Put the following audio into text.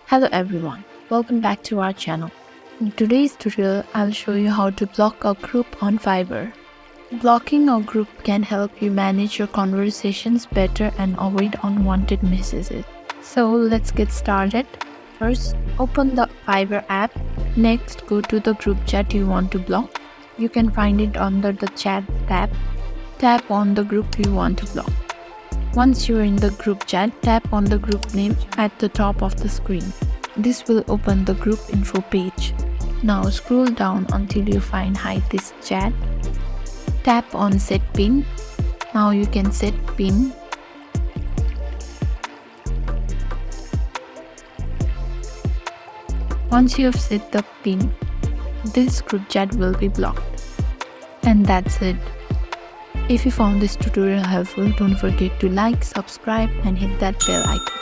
Hello everyone, welcome back to our channel. In today's tutorial, I'll show you how to block a group on Fiverr. Blocking a group can help you manage your conversations better and avoid unwanted messages. So let's get started. First, open the Fiverr app. Next, go to the group chat you want to block. You can find it under the chat tab. Tap on the group you want to block. Once you're in the group chat, tap on the group name at the top of the screen. This will open the group info page. Now scroll down until you find hide this chat. Tap on set pin. Now you can set pin. Once you have set the pin, this group chat will be blocked. And that's it. If you found this tutorial helpful, don't forget to like, subscribe and hit that bell icon.